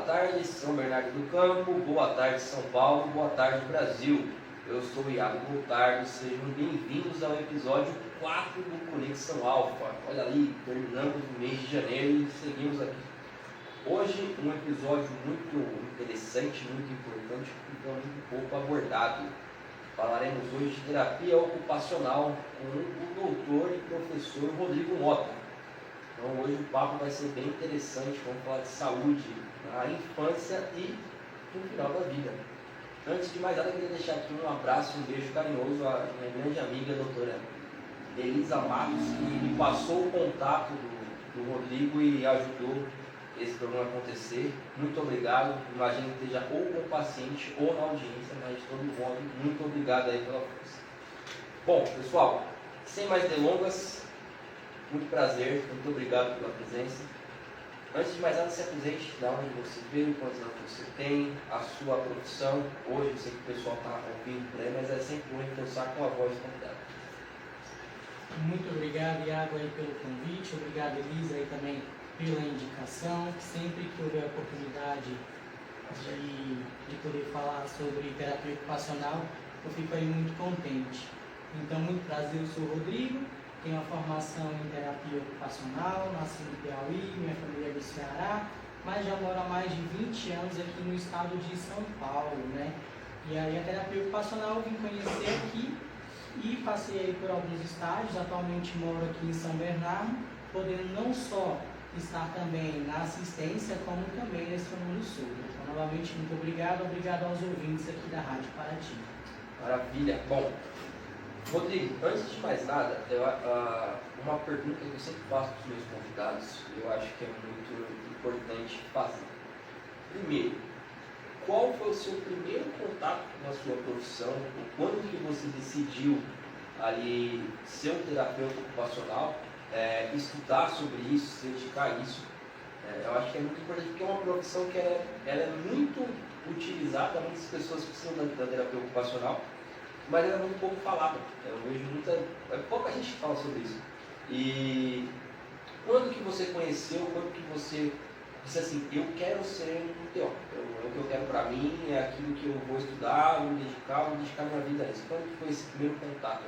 tarde, São Bernardo do Campo, boa tarde, São Paulo, boa tarde, Brasil. Eu sou o Iago Montardo, sejam bem-vindos ao episódio 4 do Conexão Alfa. Olha ali, terminamos o mês de janeiro e seguimos aqui. Hoje, um episódio muito interessante, muito importante, que é um pouco abordado. Falaremos hoje de terapia ocupacional com o doutor e professor Rodrigo Mota. Então hoje o papo vai ser bem interessante, vamos falar de saúde na infância e no final da vida. Antes de mais nada, eu queria deixar aqui um abraço, um beijo carinhoso à minha grande amiga, a doutora Elisa Matos, que me passou o contato do Rodrigo e ajudou esse programa acontecer. Muito obrigado, imagino que esteja ou com o paciente ou na audiência, mas de todo modo, muito obrigado aí pela força. Bom, pessoal, sem mais delongas, muito prazer, muito obrigado pela presença. Antes de mais nada, se apresente de onde você veio, quantos anos você tem, a sua profissão. Hoje eu sei que o pessoal está ouvindo por aí, mas é sempre bom reforçar com a voz convidada. Muito obrigado, Iago, aí pelo convite. Obrigado, Elisa, aí também pela indicação. Sempre que houver a oportunidade de poder falar sobre terapia ocupacional, eu fico aí muito contente. Então, muito prazer, eu sou o Rodrigo. Tenho uma formação em terapia ocupacional, nasci no Piauí, minha família é do Ceará, mas já moro há mais de 20 anos aqui no estado de São Paulo, né? E aí a terapia ocupacional eu vim conhecer aqui e passei aí por alguns estágios. Atualmente moro aqui em São Bernardo, podendo não só estar também na assistência, como também nesse Fernando Sul. Então, novamente, muito obrigado aos ouvintes aqui da Rádio Paraty. Maravilha. Bom, Rodrigo, antes de mais nada, uma pergunta que eu sempre faço para os meus convidados, eu acho que é muito importante fazer. Primeiro, qual foi o seu primeiro contato com a sua profissão? Quando que você decidiu ali ser um terapeuta ocupacional, estudar sobre isso, se dedicar a isso? Eu acho que é muito importante porque é uma profissão que ela é muito utilizada, muitas pessoas precisam da terapia ocupacional, mas ela é muito pouco falada. Eu vejo pouca gente que fala sobre isso. E quando que você conheceu, quando que você disse assim, eu quero ser um TO, é o que eu quero para mim, é aquilo que eu vou estudar, vou dedicar minha vida a isso. Quando que foi esse primeiro contato?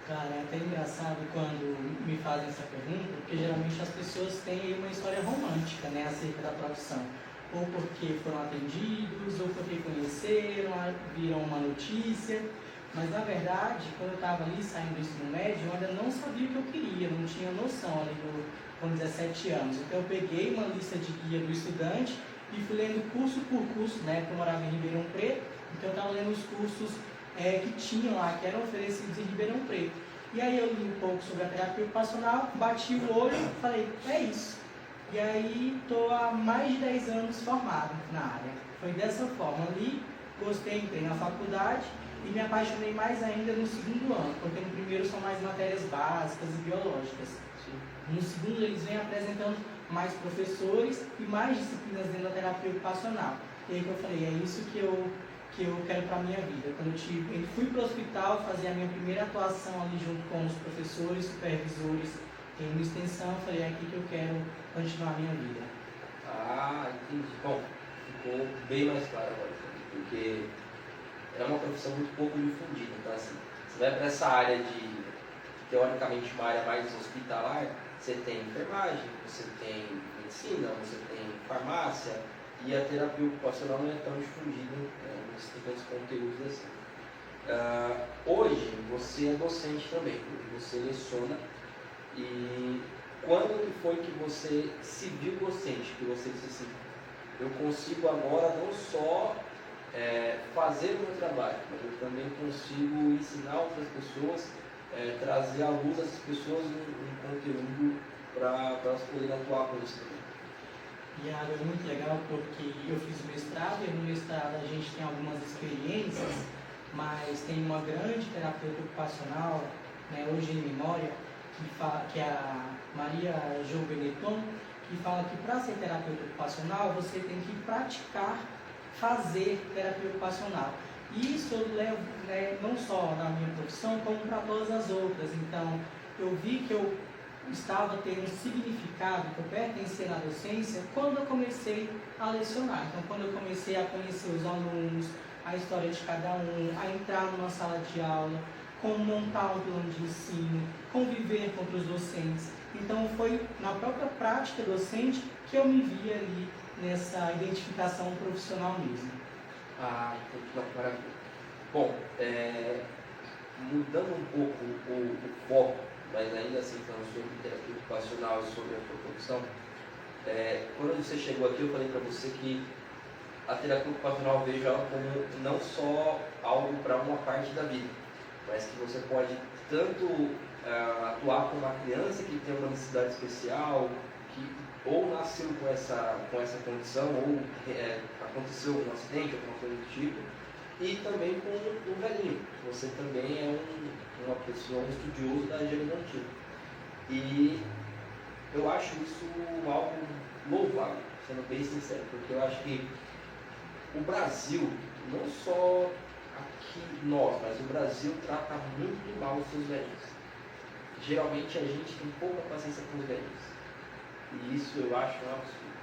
Cara, é até engraçado quando me fazem essa pergunta, porque geralmente as pessoas têm uma história romântica, né, acerca da profissão. Ou porque foram atendidos, ou porque conheceram, viram uma notícia. Mas, na verdade, quando eu estava ali saindo do ensino médio, eu ainda não sabia o que eu queria, não tinha noção ali com 17 anos. Então, eu peguei uma lista de guia do estudante e fui lendo curso por curso, né, porque eu morava em Ribeirão Preto. Então, eu estava lendo os cursos que tinham lá, que eram oferecidos em Ribeirão Preto. E aí, eu li um pouco sobre a terapia ocupacional, bati o olho e falei, é isso. E aí, estou há mais de 10 anos formado na área. Foi dessa forma. Ali, gostei, entrei na faculdade e me apaixonei mais ainda no segundo ano, porque no primeiro são mais matérias básicas e biológicas. No segundo, eles vêm apresentando mais professores e mais disciplinas dentro da terapia ocupacional. E aí que eu falei, é isso que eu quero para a minha vida. Quando eu fui para o hospital fazer a minha primeira atuação ali junto com os professores, supervisores, em extensão, eu falei, é aqui que eu quero continuar a minha vida. Ah, entendi. Bom, ficou bem mais claro agora, porque é uma profissão muito pouco difundida. Então, assim, você vai para essa área teoricamente, uma área mais hospitalar, você tem enfermagem, você tem medicina, você tem farmácia, e a terapia ocupacional não é tão difundida, você tem tantos conteúdos assim. Hoje, você é docente também, você leciona. E quando que foi que você se viu docente, que você disse assim, eu consigo agora não só fazer o meu trabalho, mas eu também consigo ensinar outras pessoas, trazer à luz essas pessoas um conteúdo para elas poderem atuar com isso também. E é muito legal porque eu fiz o mestrado e no mestrado a gente tem algumas experiências, mas tem uma grande terapeuta ocupacional, né, hoje em memória, que é a Maria Jo Benetton, que fala que para ser terapeuta ocupacional você tem que praticar fazer terapia ocupacional. E isso eu levo, não só na minha profissão, como para todas as outras. Então, eu vi que eu estava tendo um significado que eu pertencia na docência quando eu comecei a lecionar. Então, quando eu comecei a conhecer os alunos, a história de cada um, a entrar numa sala de aula, como montar um plano de ensino, conviver com outros docentes. Então, foi na própria prática docente que eu me vi ali nessa identificação profissional mesmo. Ah, então, maravilha. Bom, mudando um pouco o foco, mas ainda assim falando sobre terapia ocupacional e sobre a sua profissão, quando você chegou aqui eu falei para você que a terapia ocupacional eu vejo ela como não só algo para uma parte da vida, mas que você pode tanto atuar com uma criança que tem uma necessidade especial, que ou nasceu com essa condição, ou aconteceu um acidente, alguma coisa do tipo, e também com o velhinho. Você também é uma pessoa, um estudioso da engenharia antiga. E eu acho isso algo louvável, sendo bem sincero, porque eu acho que o Brasil, não só aqui nós, mas o Brasil trata muito mal os seus velhos. Geralmente a gente tem pouca paciência com os velhos. E isso eu acho um absurdo.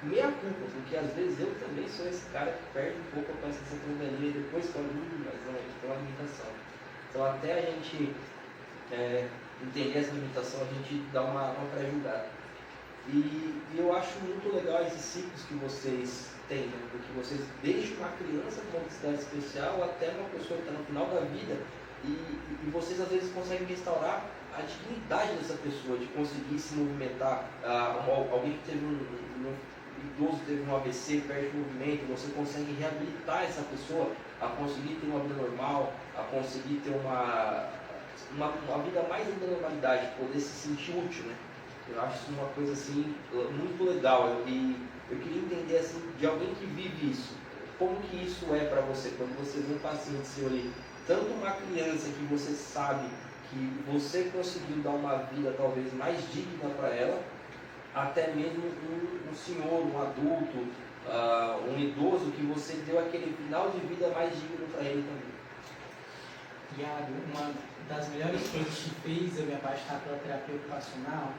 Meia culpa, porque às vezes eu também sou esse cara que perde um pouco a paciência com o velhinho e depois fala, mas não, ele tem uma limitação. Então até a gente entender essa limitação, a gente dá uma pré-julgada. E eu acho muito legal esses ciclos que vocês têm, né? Porque vocês deixam uma criança com uma necessidade especial até uma pessoa que está no final da vida e vocês às vezes conseguem restaurar a dignidade dessa pessoa, de conseguir se movimentar. Alguém que teve um idoso teve um AVC, perde o movimento, você consegue reabilitar essa pessoa a conseguir ter uma vida normal, a conseguir ter uma vida mais da normalidade, poder se sentir útil, né? Eu acho isso uma coisa assim muito legal e eu queria entender assim de alguém que vive isso, como que isso é para você quando você vê um paciente seu ali, tanto uma criança que você sabe que você conseguiu dar uma vida talvez mais digna para ela, até mesmo um senhor, um adulto, um idoso que você deu aquele final de vida mais digno para ele também. Iago, uma das melhores coisas que fez eu me apaixonar pela terapia ocupacional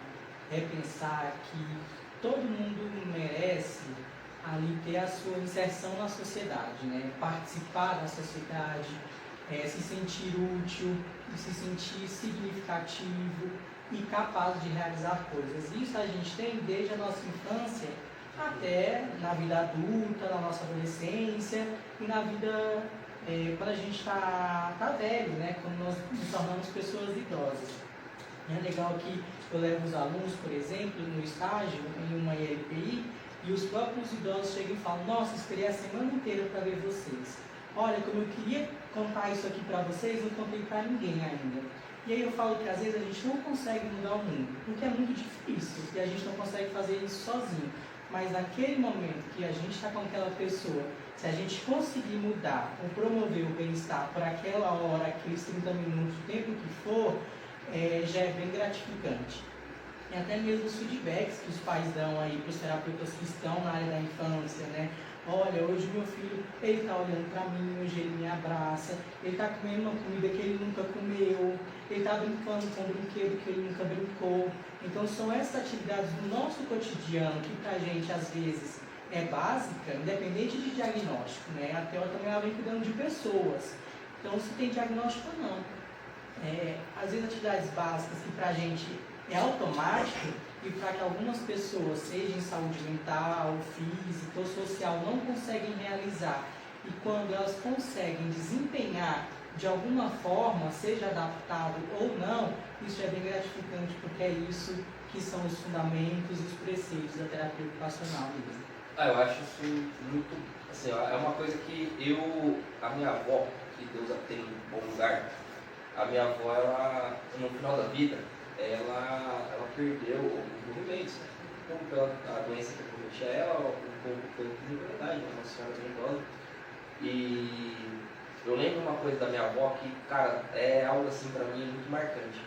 é pensar que todo mundo merece ali ter a sua inserção na sociedade, né? Participar da sociedade, se sentir útil, se sentir significativo e capaz de realizar coisas. Isso a gente tem desde a nossa infância até na vida adulta, na nossa adolescência e na vida quando a gente está velho, né? Quando nós nos tornamos pessoas idosas. É legal que eu levo os alunos, por exemplo, no estágio, em uma ILPI, e os próprios idosos chegam e falam, nossa, esperei a semana inteira para ver vocês. Olha, como eu queria contar isso aqui para vocês, não contei para ninguém ainda. E aí eu falo que às vezes a gente não consegue mudar o mundo, porque é muito difícil, e a gente não consegue fazer isso sozinho. Mas naquele momento que a gente está com aquela pessoa, se a gente conseguir mudar ou promover o bem-estar por aquela hora, aqueles 30 minutos, o tempo que for, já é bem gratificante. E até mesmo os feedbacks que os pais dão aí para os terapeutas que estão na área da infância, né? Olha, hoje meu filho, ele está olhando para mim, hoje ele me abraça, ele está comendo uma comida que ele nunca comeu, ele está brincando com um brinquedo que ele nunca brincou. Então são essas atividades do nosso cotidiano que pra gente às vezes é básica, independente de diagnóstico, né? A Theo também ela vem cuidando de pessoas, então se tem diagnóstico ou não. Às vezes atividades básicas que pra gente é automático e para que algumas pessoas, seja em saúde mental, física ou social, não conseguem realizar. E quando elas conseguem desempenhar de alguma forma, seja adaptado ou não, isso é bem gratificante, porque é isso que são os fundamentos e os preceitos da terapia ocupacional mesmo. Eu acho isso muito, assim, é uma coisa que a minha avó, que Deus a tem em bom lugar, a minha avó, ela, no final da vida, ela perdeu os movimentos, né? Um pouco pela doença que acometia ela, um pouco pela desenvolvimento, uma senhora bem idosa. E eu lembro uma coisa da minha avó que, cara, é algo assim pra mim muito marcante.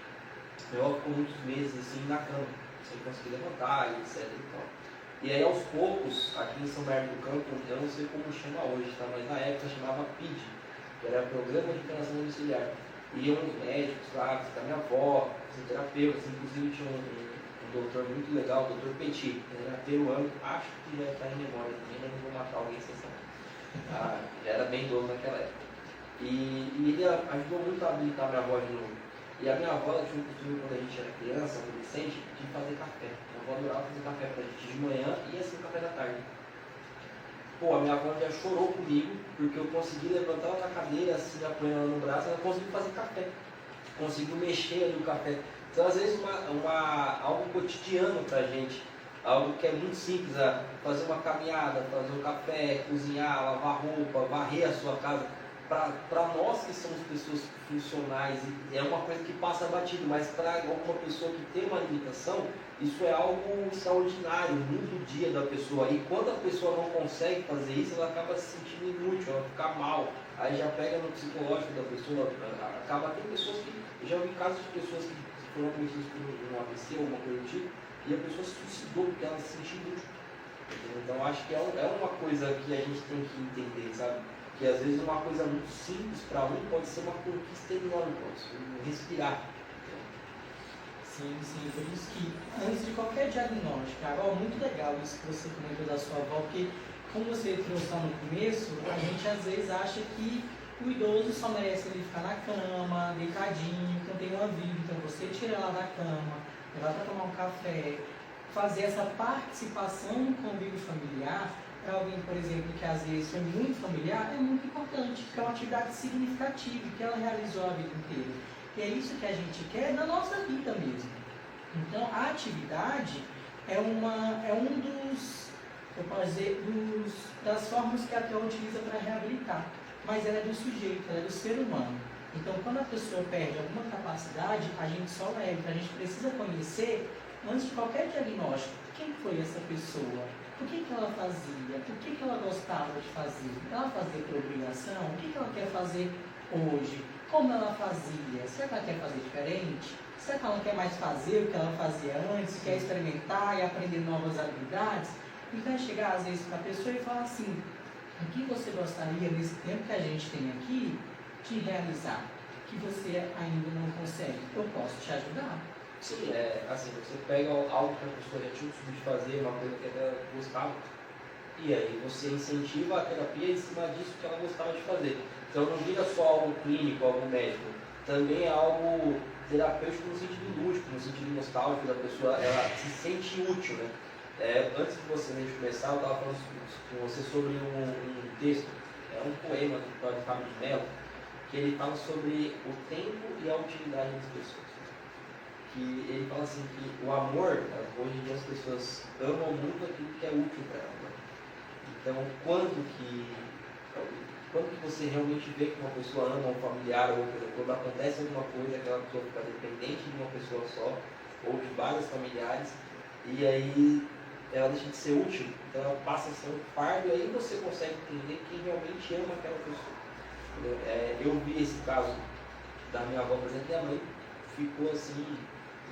Minha avó ficou muitos meses assim na cama, sem conseguir levantar, etc. E aí aos poucos, aqui em São Bernardo do Campo, eu não sei como chama hoje, tá? Mas na época chamava PID, que era Programa de Internação Domiciliar. iam os médicos lá, visitar minha avó, fisioterapeutas, inclusive tinha um doutor muito legal, o doutor Petit, ele era peruano, acho que já está em memória também, né? Não vou matar alguém sem saber. Já era bem idoso naquela época. E ele ajudou muito a habilitar minha avó de novo. E a minha avó tinha um costume, quando a gente era criança, adolescente, de fazer café. Minha avó adorava fazer café pra gente de manhã e assim café da tarde. Pô, a minha avó já chorou comigo, porque eu consegui levantar ela na cadeira, assim, apoiando ela no braço, ela conseguiu fazer café. Conseguiu mexer ali o café. Então, às vezes, algo cotidiano pra gente, algo que é muito simples, fazer uma caminhada, fazer um café, cozinhar, lavar roupa, varrer a sua casa. Para nós que somos pessoas funcionais, é uma coisa que passa batido, mas para alguma pessoa que tem uma limitação, isso é algo extraordinário, muda o dia da pessoa. E quando a pessoa não consegue fazer isso, ela acaba se sentindo inútil, ela fica mal, aí já pega no psicológico da pessoa, tem pessoas que, eu já vi casos de pessoas que foram cometidas por um AVC ou uma coisa do tipo, e a pessoa se suicidou porque ela se sentiu inútil. Então acho que é uma coisa que a gente tem que entender, sabe? Que às vezes uma coisa muito simples para um pode ser uma conquista enorme para você, respirar. Sim, por isso que antes de qualquer diagnóstico, agora muito legal isso que você comentou da sua avó, porque como você trouxe lá no começo, a gente às vezes acha que o idoso só merece ele ficar na cama, deitadinho, que não tem uma vida, então você tira ela da cama, levar para tomar um café, fazer essa participação no convívio familiar. Para alguém, por exemplo, que às vezes foi muito familiar, é muito importante, porque é uma atividade significativa, que ela realizou a vida inteira. E é isso que a gente quer na nossa vida mesmo. Então, a atividade é um dos, eu posso dizer, das formas que a TEO utiliza para reabilitar. Mas ela é do sujeito, ela é do ser humano. Então, quando a pessoa perde alguma capacidade, a gente só leva. A gente precisa conhecer, antes de qualquer diagnóstico, quem foi essa pessoa. O que ela fazia? O que ela gostava de fazer? Ela fazia por obrigação? O que ela quer fazer hoje? Como ela fazia? Será que ela quer fazer diferente? Será que ela não quer mais fazer o que ela fazia antes? Quer experimentar e aprender novas habilidades? Então é chegar às vezes para a pessoa e falar assim, o que você gostaria nesse tempo que a gente tem aqui de realizar? Que você ainda não consegue? Eu posso te ajudar? Sim, assim, você pega algo que a pessoa já tinha o costume de fazer, uma coisa que ela gostava, e aí você incentiva a terapia em cima disso que ela gostava de fazer. Então não vira só algo clínico, algo médico, também é algo terapêutico no sentido lúdico, no sentido nostálgico da pessoa, ela se sente útil, né? Antes de você começar, eu estava falando com você sobre um texto, um poema do Fábio de Mello, que ele fala sobre o tempo e a utilidade das pessoas. Que ele fala assim que o amor, hoje em dia as pessoas amam muito aquilo que é útil para elas. Né? Então, quando que você realmente vê que uma pessoa ama um familiar, ou quando acontece alguma coisa, aquela pessoa fica dependente de uma pessoa só, ou de vários familiares, e aí ela deixa de ser útil, então ela passa a ser um fardo, e aí você consegue entender quem realmente ama aquela pessoa. Eu vi esse caso da minha avó, por exemplo, minha mãe ficou assim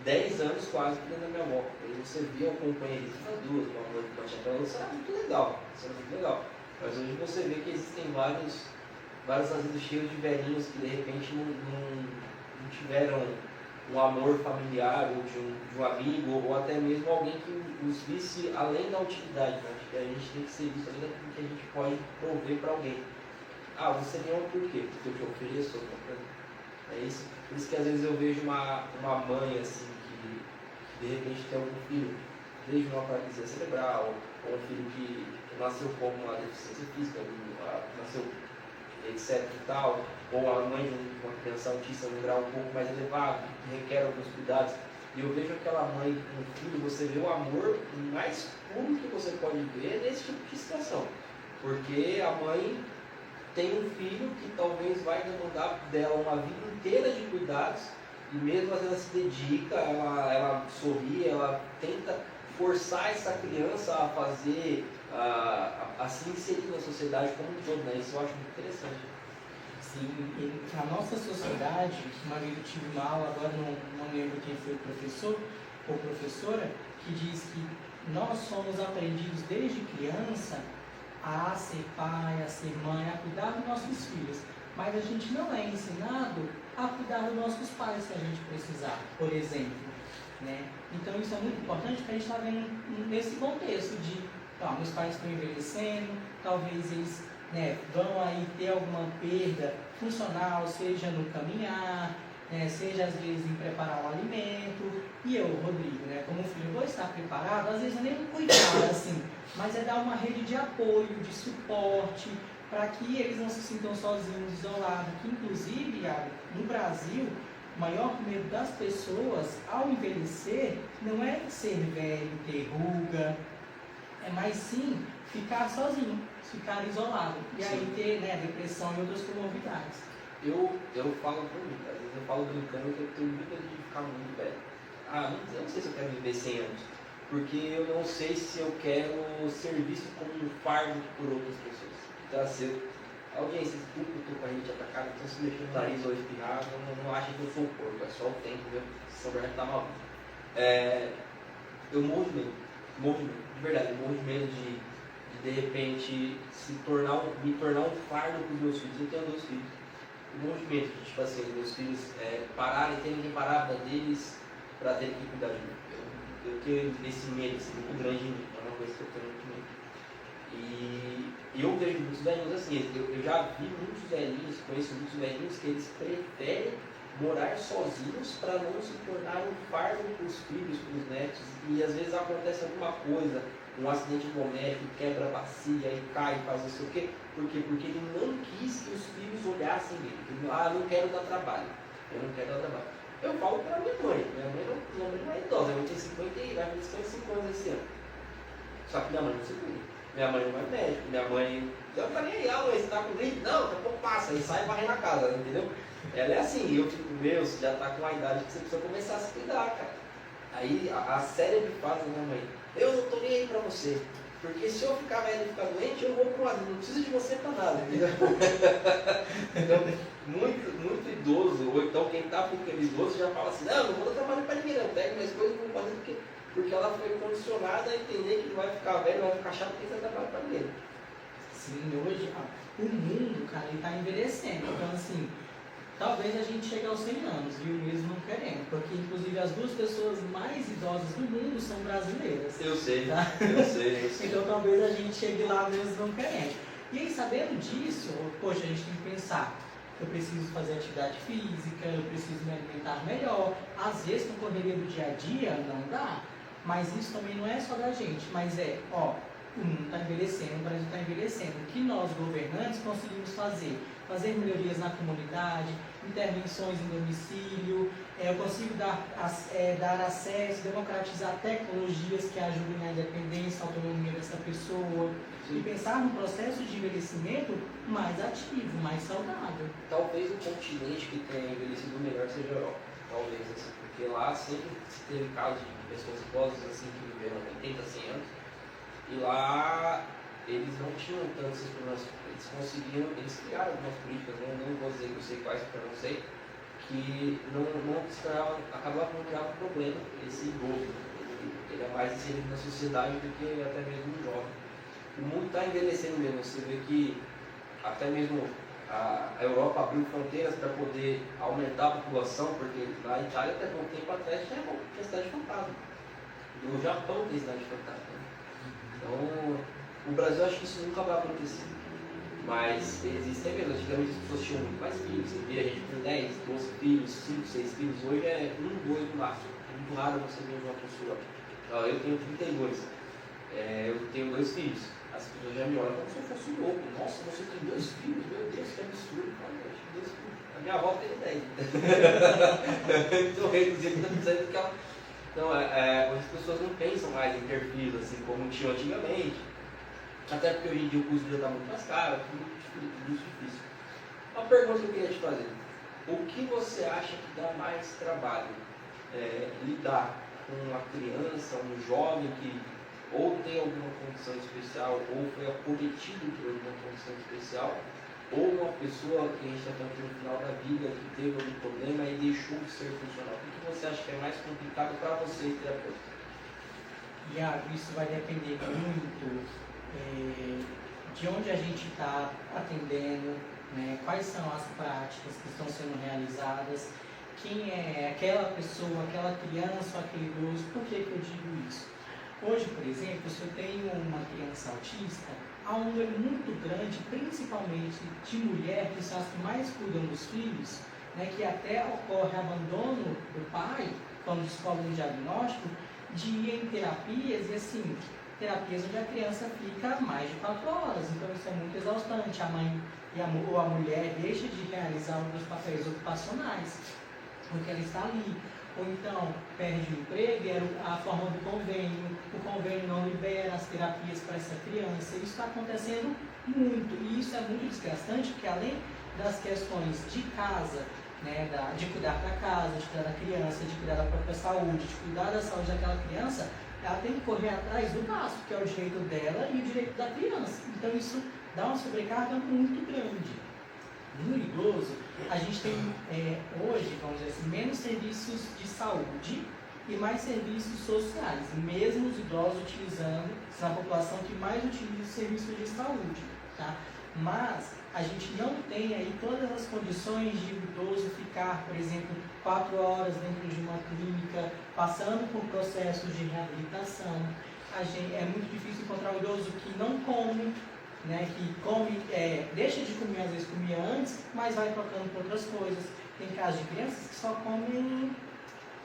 10 anos quase cuidando da minha avó. Aí você via o companheirismo das duas, uma mãe que batia para ela, isso era muito legal. Mas hoje você vê que existem vários avisos cheios de velhinhos que de repente não tiveram um amor familiar, ou de um amigo, ou até mesmo alguém que os visse além da utilidade. Né? Acho que a gente tem que ser visto além daquilo que a gente pode prover para alguém. Você me ama por quê? Porque eu te ofereço alguma coisa. É isso. Por isso que às vezes eu vejo uma mãe assim que de repente tem algum filho, desde uma paralisia cerebral, ou um filho que nasceu com uma deficiência física, nasceu etc e tal, ou a mãe de uma criança autista num grau um pouco mais elevado, que requer alguns cuidados. E eu vejo aquela mãe com um filho, você vê o amor mais puro que você pode ver nesse tipo de situação. Porque a mãe tem um filho que talvez vai demandar dela uma vida inteira de cuidados, e mesmo assim ela se dedica, ela sorri, ela tenta forçar essa criança a fazer, a se inserir na sociedade como um todo, né? Isso eu acho muito interessante. Sim, e na nossa sociedade, uma vez eu tive uma aula, agora não lembro quem foi o professor ou professora, que diz que nós somos aprendidos desde criança a ser pai, a ser mãe, a cuidar dos nossos filhos. Mas a gente não é ensinado a cuidar dos nossos pais se a gente precisar, por exemplo, né? Então isso é muito importante porque a gente está vendo nesse contexto de, meus pais estão envelhecendo, talvez eles, né, vão aí ter alguma perda funcional, seja no caminhar, seja às vezes em preparar um alimento, e eu, Rodrigo, né, como filho, vou estar preparado, às vezes não é nem cuidar assim, mas é dar uma rede de apoio, de suporte, para que eles não se sintam sozinhos, isolados, que inclusive, no Brasil, o maior medo das pessoas ao envelhecer não é ser velho, ter ruga, é mais sim ficar sozinho, ficar isolado, e aí ter, né, depressão e outras comorbidades. Eu falo por mim, às vezes eu falo brincando que eu tenho muito medo de ficar muito velho. Eu não sei se eu quero viver 100 anos, porque eu não sei se eu quero ser visto como um fardo por outras pessoas. Então, assim, audiência, tudo que eu estou com a gente atacada, então se mexer no nariz ou espirrar, não acha que eu sou um porco, é só o tempo, meu, São Bernardo tá maluco. Eu morro de medo, de verdade, eu morro de medo de repente me tornar um fardo para os meus filhos. Eu tenho 2 filhos. Eu morro de medo de, tipo assim, meus filhos pararem, terem que parar a vida deles para terem que cuidar de mim. Eu tenho esse medo assim, muito grande em mim, é uma coisa que eu tenho muito medo. E eu vejo muitos velhinhos assim, eu já vi muitos velhinhos, conheço muitos velhinhos que eles preferem morar sozinhos para não se tornar um fardo para os filhos, para os netos, e às vezes acontece alguma coisa, um acidente doméstico, quebra a bacia e cai, faz não sei o quê. Por quê? Porque ele não quis que os filhos olhassem ele. Ele não quero dar trabalho, eu não quero dar trabalho. Eu falo para minha mãe não é idosa, minha mãe tem 50 e vai fazer 55 anos esse ano. Só que minha mãe não se cuida. Minha mãe não vai médico, minha mãe não tá nem aí, você tá com gripe? Não, daqui a pouco passa, e sai varrendo a casa, entendeu? Ela é assim, eu fico, você já tá com uma idade que você precisa começar a se cuidar, cara. Aí a cérebro faz da minha mãe, eu não tô nem aí pra você, porque se eu ficar velho e ficar doente, eu vou pro lado, não preciso de você pra nada, entendeu? Então, muito idoso, ou então quem tá ficando idoso já fala assim, não vou dar trabalho pra ninguém, não, pego minhas coisas e vou fazer porque ela foi condicionada a entender que ele vai ficar velho, vai ficar chato porque você trabalha para ele. Sim, hoje o mundo, cara, ele está envelhecendo. Então, assim, talvez a gente chegue aos 100 anos, viu? Mesmo não querendo. Porque, inclusive, as 2 pessoas mais idosas do mundo são brasileiras. Eu sei, tá? eu sei. Então, talvez a gente chegue lá mesmo não querendo. E aí, sabendo disso, poxa, a gente tem que pensar. Eu preciso fazer atividade física, eu preciso me alimentar melhor. Às vezes, com a correria do dia a dia, não dá. Mas isso também não é só da gente, mas o mundo está envelhecendo, o Brasil está envelhecendo. O que nós, governantes, conseguimos fazer? Fazer melhorias na comunidade, intervenções em domicílio, eu consigo dar acesso, democratizar tecnologias que ajudem na independência, autonomia dessa pessoa, e pensar num processo de envelhecimento mais ativo, mais saudável. Talvez o continente que tenha envelhecido melhor seja a Europa, talvez, assim, porque lá sempre se teve casos de pessoas idosas assim, que viveram 80, 100 anos, e lá eles não tinham tantos esses problemas, eles criaram algumas políticas, não vou dizer que eu sei quais, porque eu não sei, que acabava não criando problema esse idoso, ele é mais inserido na sociedade do que até mesmo um jovem. O mundo está envelhecendo mesmo, você vê que até mesmo a Europa abriu fronteiras para poder aumentar a população, porque na Itália até pouco tempo atrás tinha cidade fantasma. No Japão tem cidade fantasma. Então, o Brasil acho que isso nunca vai acontecer. Mas existem mesmo, antigamente as pessoas tinham muito mais filhos, você via a gente com 10, 12 filhos, 5, 6 filhos, hoje é 1, 2 no máximo. É muito raro você ver uma pessoa. Eu tenho 32, eu tenho 2 filhos. As pessoas já me olham como se eu fosse louco. Nossa, você tem 2 filhos? Meu Deus, que absurdo. Eu tenho 2 filhos. A minha avó teve 10. Então, reduzindo, porque ela... Então, as pessoas não pensam mais em ter filhos, assim, como tinham antigamente. Até porque hoje em dia o custo de vida está muito mais caro, muito difícil. Uma pergunta que eu queria te fazer. O que você acha que dá mais trabalho? Lidar com uma criança, um jovem que ou tem alguma condição especial, ou foi acometido por alguma condição especial, ou uma pessoa que a gente está falando no final da vida, que teve algum problema e deixou de ser funcional. O que você acha que é mais complicado para você, terapeuta? Iago, isso vai depender muito de onde a gente está atendendo, né? Quais são as práticas que estão sendo realizadas, quem é aquela pessoa, aquela criança ou aquele idoso. Por que eu digo isso? Hoje, por exemplo, se eu tenho uma criança autista, há um número muito grande, principalmente de mulheres, que são as que mais cuidam dos filhos, né, que até ocorre abandono do pai, quando descobre um diagnóstico, de ir em terapias, e assim, terapias onde a criança fica mais de 4 horas, então isso é muito exaustante. A mãe ou a mulher deixa de realizar alguns papéis ocupacionais, porque ela está ali. Ou então perde o emprego, era a forma do convênio, o convênio não libera as terapias para essa criança. Isso está acontecendo muito, e isso é muito desgastante, porque além das questões de casa, né, de cuidar da casa, de cuidar da criança, de cuidar da própria saúde, de cuidar da saúde daquela criança, ela tem que correr atrás do gasto, que é o direito dela e o direito da criança. Então isso dá uma sobrecarga muito grande. No idoso, a gente tem hoje, vamos dizer assim, menos serviços de saúde e mais serviços sociais, mesmo os idosos utilizando, são a população que mais utiliza os serviços de saúde, tá? Mas a gente não tem aí todas as condições de o idoso ficar, por exemplo, 4 horas dentro de uma clínica, passando por processos de reabilitação. É muito difícil encontrar um idoso que não come, né, que come, deixa de comer, às vezes comia antes, mas vai trocando por outras coisas. Tem casos de crianças que só comem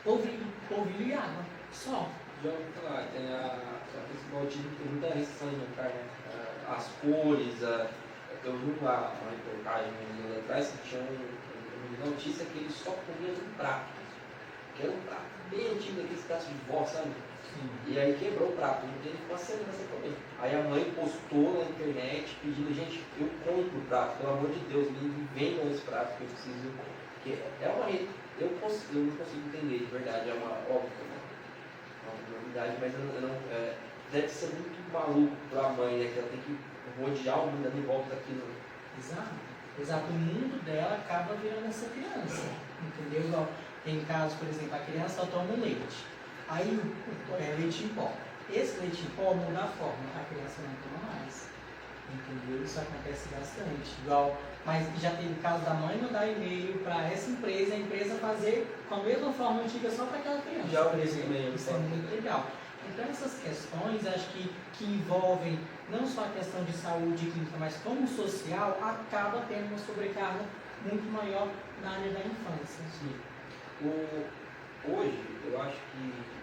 polvilho e água, só. Já ouvi falar, tem a principal autismo tem muita restrição alimentar, né? As cores, eu vi uma reportagem uns anos atrás que tinha um autista que ele só comia um prato, que era um prato bem antigo, daqueles pratos de vó, sabe? E aí quebrou o prato, ele ficou uma semana sem comer. Aí a mãe postou na internet pedindo, gente, eu compro o prato, pelo amor de Deus, me vendam esse prato que eu preciso. Porque é uma rede, eu não consigo entender, de verdade, é uma óbvia, né? Uma novidade, mas deve ser muito maluco para a mãe, né? Que ela tem que rodear o mundo em volta daquilo. Exato, o mundo dela acaba virando essa criança, entendeu? Igual, tem casos, por exemplo, a criança só toma leite. Aí leite em pó. Esse leite em pó muda a forma, a criança não toma mais. Entendeu? Isso acontece bastante. Igual, mas já teve caso da mãe mandar e-mail para essa empresa, a empresa fazer com a mesma forma antiga só para aquela criança. Já por exemplo, isso é muito legal. Então essas questões, acho que envolvem não só a questão de saúde clínica, mas como social, acaba tendo uma sobrecarga muito maior na área da infância. Sim. Hoje, eu acho que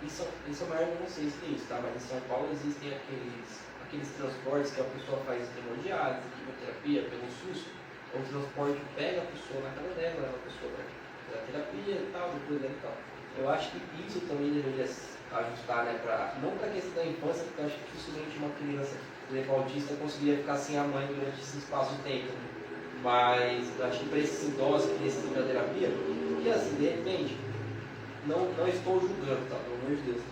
em São Paulo não sei se tem isso, tá? Mas em São Paulo existem aqueles transportes que a pessoa faz hemodiálise, quimioterapia pelo SUS, o transporte pega a pessoa na casa dela, a pessoa vai fazer a terapia e tal, depois dela e tal. Eu acho que isso também deveria ajustar, né? Não para a questão da infância, porque eu acho que dificilmente uma criança autista conseguiria ficar sem a mãe durante esse espaço de tempo. Mas eu acho que para esses idosos que precisam da terapia, porque assim, de repente, não estou julgando, tá? Pelo amor de Deus.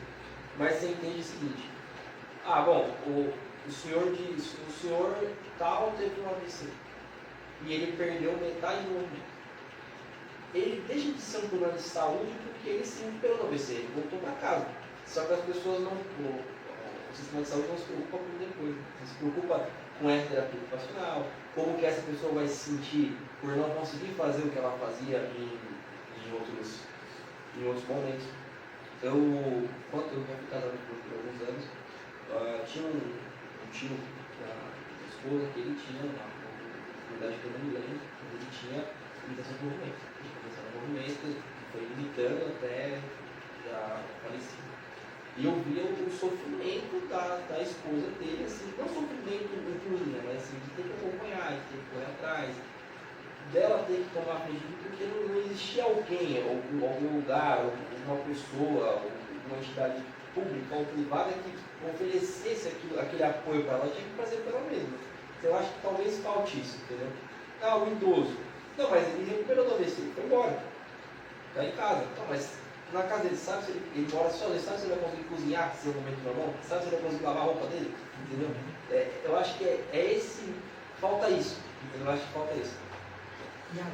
Mas você entende o seguinte: o senhor tal teve um AVC e ele perdeu metade do ombro. Ele deixa de ser um problema de saúde porque ele se recuperou do AVC, ele voltou para casa. Só que as pessoas o sistema de saúde não se preocupa com depois, não se preocupa com essa terapia ocupacional, como que essa pessoa vai se sentir por não conseguir fazer o que ela fazia em outros momentos. Quando eu já fui casado por alguns anos, tinha um tio da esposa que ele tinha, na verdade que eu não me lembro, ele tinha limitação de movimento. Ele começou no movimento, foi limitando até já falecido. E eu via o sofrimento da esposa dele, assim, não sofrimento ruim, né, mas assim, de ter que acompanhar, de ter que correr atrás, dela ter que tomar prejuízo, porque não existia alguém, algum lugar, uma pessoa, uma entidade pública ou privada que oferecesse aquele apoio para ela, tinha que fazer pela mesma. Então eu acho que talvez falte isso, entendeu? O idoso. Não, mas ele recuperou do AVC, ele foi embora. Está em casa. Não, mas na casa dele, sabe se ele mora sozinho, sabe se ele vai conseguir cozinhar se é um momento normal? Sabe se ele vai conseguir lavar a roupa dele? Entendeu? Eu acho que falta isso. Entendeu? Eu acho que falta isso.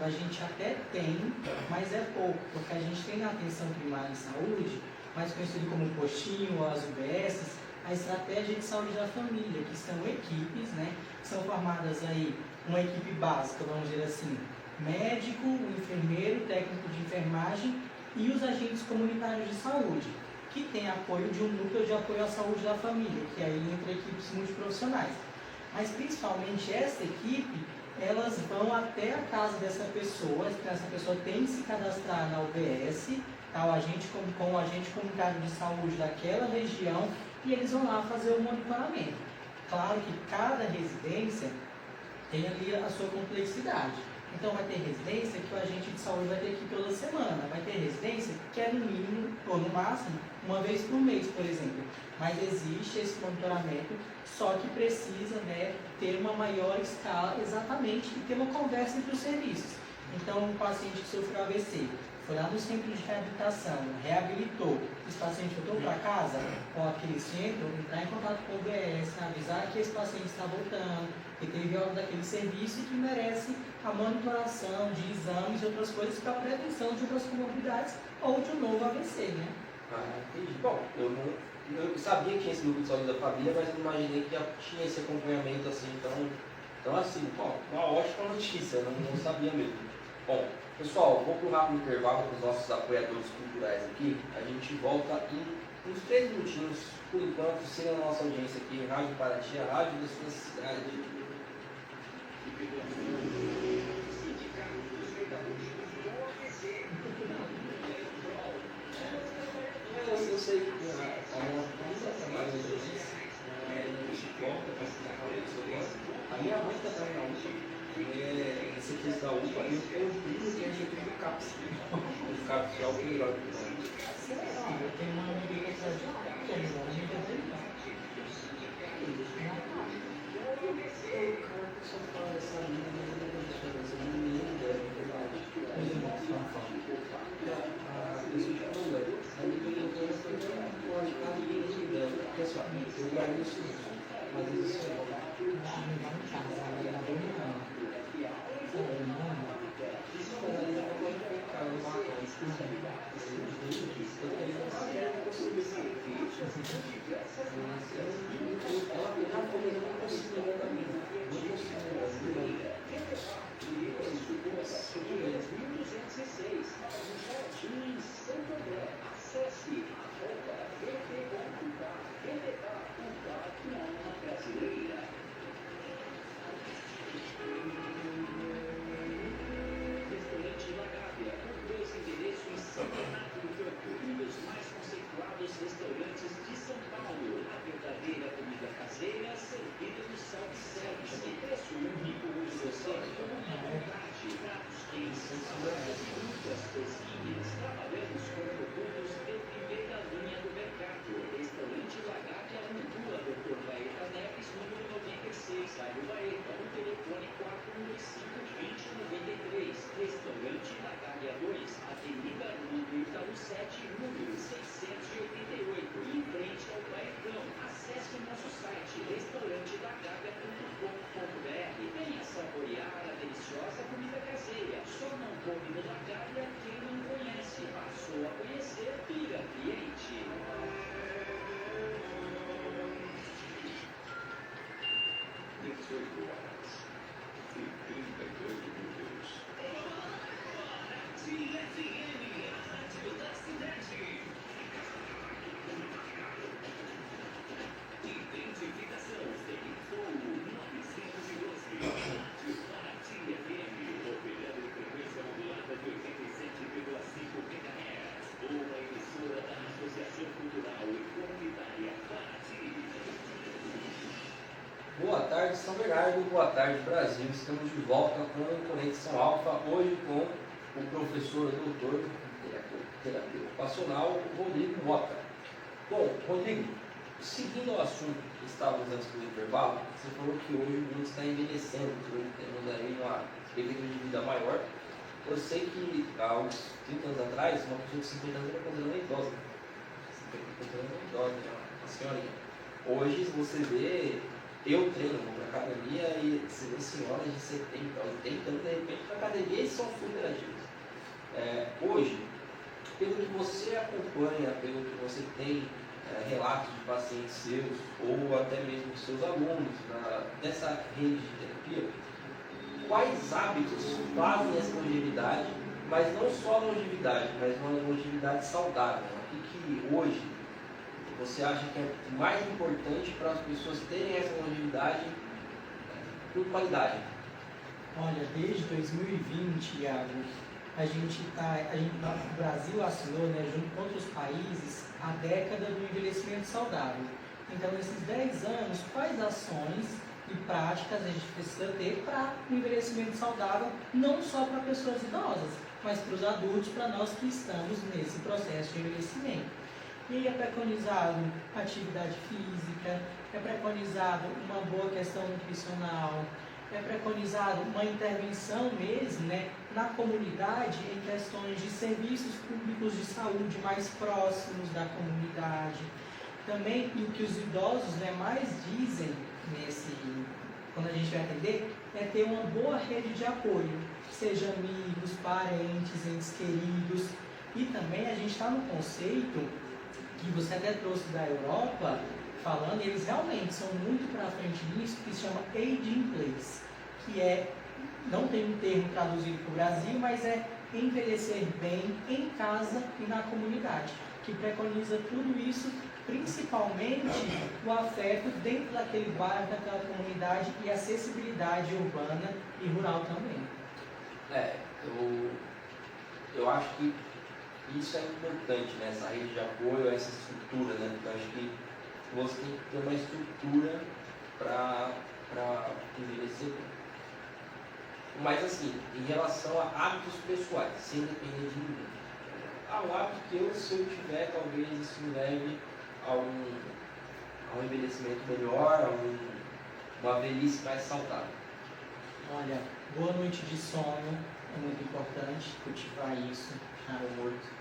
A gente até tem, mas é pouco, porque a gente tem na atenção primária em saúde, mais conhecido como postinho ou as UBSs, a estratégia de saúde da família, que são equipes, né, que são formadas aí uma equipe básica, vamos dizer assim, médico, um enfermeiro, técnico de enfermagem e os agentes comunitários de saúde, que tem apoio de um núcleo de apoio à saúde da família, que aí entra equipes multiprofissionais. Mas principalmente essa equipe, elas vão até a casa dessa pessoa tem que se cadastrar na UBS, tá, com o agente comunitário de saúde daquela região, e eles vão lá fazer o monitoramento. Claro que cada residência tem ali a sua complexidade. Então vai ter residência que o agente de saúde vai ter que ir toda semana, vai ter residência que é no mínimo, ou no máximo, uma vez por mês, por exemplo. Mas existe esse monitoramento, só que precisa, né, ter uma maior escala exatamente e ter uma conversa entre os serviços. Então, um paciente que sofreu AVC, foi lá no centro de reabilitação, reabilitou, esse paciente voltou para casa, com aquele centro, entrar em contato com o UBS, avisar que esse paciente está voltando, que teve algo daquele serviço e que merece a monitoração de exames e outras coisas para a prevenção de outras comorbidades ou de um novo AVC, né? Entendi. Bom, eu sabia que tinha esse grupo de saúde da família, mas não imaginei que já tinha esse acompanhamento assim, então assim, bom, uma ótima notícia, não sabia mesmo. Bom, pessoal, vou para um rápido intervalo com os nossos apoiadores culturais aqui, a gente volta em uns 3 minutinhos, por enquanto, siga a nossa audiência aqui, Rádio Paraty, a rádio da sua cidade. Eu sei que a minha família trabalha em Brasília, a minha mãe está trabalhando na UPA, esse aqui da UPA, e eu tenho um primo que é diretor do CAPS. O CAPS é o melhor do mundo. Eu tenho uma amiga que é uma amiga dele, não. O cara que só fala dessa linha, linda, é verdade. Eu guardo isso, mas isso é bom. Restaurantes de São Paulo, a verdadeira comida caseira servida no self-service, preço único, você com vontade, pratos quentes, saladas, frutas, cozinhas, trabalhamos com produtos de primeira linha do mercado. Restaurante Lagarde, na rua Dr. Baeta Neves, número 96, bairro Baeta, no telefone 415-2093. Restaurante Lagarde 2, Avenida Rua Itaú 7, número 688, em frente ao Baetão. Acesse o nosso site restaurantelagavia.com.br. Venha saborear a deliciosa comida caseira. Só não come no Lagavia quem não conhece. Passou a conhecer, vira cliente. 18 horas e 32 minutos. CFM, a rádio da cidade. Identificação Fogo 912. Rádio Paraty FM, operando frequência modulada de 87,5 MHz. Uma emissora da Associação Cultural e Comunitária Paraty. Boa tarde, São Bernardo, boa tarde, Brasil. Estamos de volta com Conexão Alfa, hoje com o professor doutor, terapeuta ocupacional, Rodrigo Mota. Bom, Rodrigo, seguindo o assunto que estávamos antes do intervalo, você falou que hoje o mundo está envelhecendo, hoje temos aí uma expectativa de vida maior. Eu sei que há uns 30 anos atrás, uma pessoa de 50 anos era considerada uma idosa. 50 anos era uma idosa, uma senhorinha. Hoje você vê, eu treino, vou para academia e você vê senhoras de 70, 80 anos, de repente, para academia e são super ativos. Hoje, pelo que você acompanha, pelo que você tem relatos de pacientes seus ou até mesmo de seus alunos nessa rede de terapia, quais hábitos fazem essa longevidade, mas não só a longevidade, mas uma longevidade saudável. O que hoje você acha que é mais importante para as pessoas terem essa longevidade com qualidade? Olha, desde 2020, Iago, o Brasil assinou, né, junto com outros países, a década do envelhecimento saudável. Então, nesses 10 anos, quais ações e práticas a gente precisa ter para um envelhecimento saudável, não só para pessoas idosas, mas para os adultos, para nós que estamos nesse processo de envelhecimento. E aí é preconizado atividade física, é preconizado uma boa questão nutricional, é preconizado uma intervenção mesmo, né, na comunidade em questões de serviços públicos de saúde mais próximos da comunidade. Também, e o que os idosos, né, mais dizem quando a gente vai atender, é ter uma boa rede de apoio, seja amigos, parentes, entes queridos. E também a gente está no conceito que você até trouxe da Europa, falando, eles realmente são muito para frente nisso, que se chama Age in Place, que é, não tem um termo traduzido para o Brasil, mas é envelhecer bem em casa e na comunidade, que preconiza tudo isso, principalmente o afeto dentro daquele bairro, daquela comunidade e acessibilidade urbana e rural também. Eu acho que isso é importante, né? Essa rede de apoio, essa estrutura, né? Então, acho que você tem que ter uma estrutura para envelhecer bem. Mas assim, em relação a hábitos pessoais, sem depender de ninguém. O hábito que se eu tiver, talvez isso me leve a um envelhecimento melhor, a uma velhice mais saudável. Olha, boa noite de sono é muito importante, cultivar isso. Morto.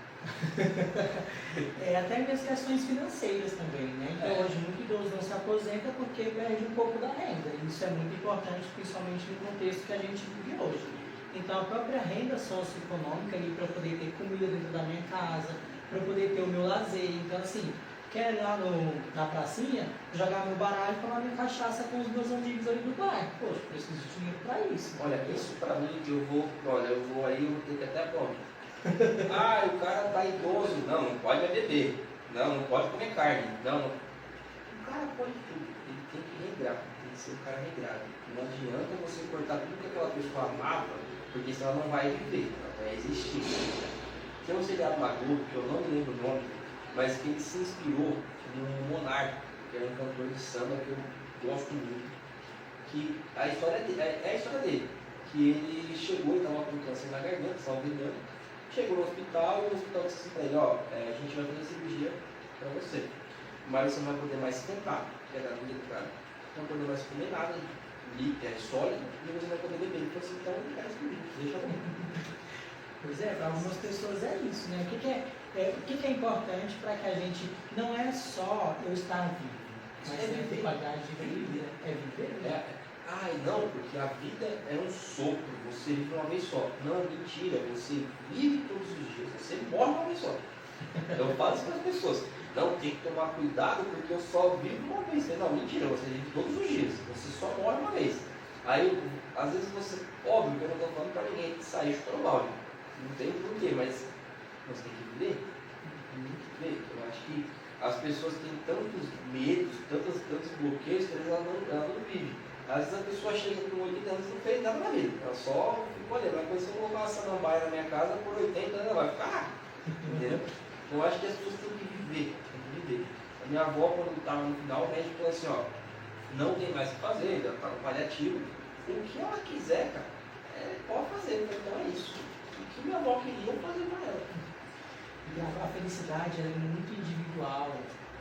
Até as questões financeiras também, né? Então hoje muito idoso não se aposenta porque perde um pouco da renda. Isso é muito importante, principalmente no contexto que a gente vive hoje. Então a própria renda socioeconômica ali para eu poder ter comida dentro da minha casa, para eu poder ter o meu lazer. Então assim, quero ir lá na pracinha, jogar meu baralho e tomar minha cachaça com os meus amigos ali do bairro. Poxa, preciso de dinheiro para isso. Olha, isso para mim, eu vou ter que até pronto. O cara tá idoso, não pode beber, não pode comer carne, o cara pode tudo, ele tem que regrar, tem que ser um cara regrado. Não adianta você cortar tudo que aquela pessoa amava, porque senão ela não vai viver, ela vai existir. Tem um seriado na Globo, que eu não me lembro o nome, mas que ele se inspirou no Monarca, que era um cantor de samba que eu gosto muito, que a história dele, é a história dele, que ele chegou e estava com câncer na garganta, estava vendendo. Chegou no hospital e o hospital disse para ele, a gente vai fazer cirurgia para você, mas você não vai poder mais sentar, que era a vida do cara, não vai poder mais comer nada, sólido, e você vai poder beber. Ele falou assim, então não quero cirurgia, deixa eu Pois é, para algumas pessoas é isso, né? O que é importante para que a gente, não é só eu estar vivo, mas é ter qualidade de vida, é viver, né? Não, porque a vida é um sopro, você vive uma vez só. Não, mentira, você vive todos os dias, você morre uma vez só. Eu falo isso para as pessoas. Não, tem que tomar cuidado porque eu só vivo uma vez. Não, mentira, você vive todos os dias, você só morre uma vez. Aí, às vezes você, óbvio que eu não estou falando para ninguém que sair chutando balde. Não tem porquê, mas você tem que viver. Eu acho que as pessoas têm tantos medos, tantos bloqueios que ela não vive. Às vezes a pessoa chega com 80 anos e não fez nada na vida. Ela só ficou olhando. Mas se eu colocar uma samambaia na minha casa, por 80 anos ela vai ficar. Entendeu? Então eu acho que as pessoas têm que viver. A minha avó, quando estava no final, o médico falou assim, não tem mais o que fazer, já está no paliativo. O que ela quiser, cara, pode fazer. Então é isso. O que minha avó queria, eu fazer para ela. E a felicidade é muito individual.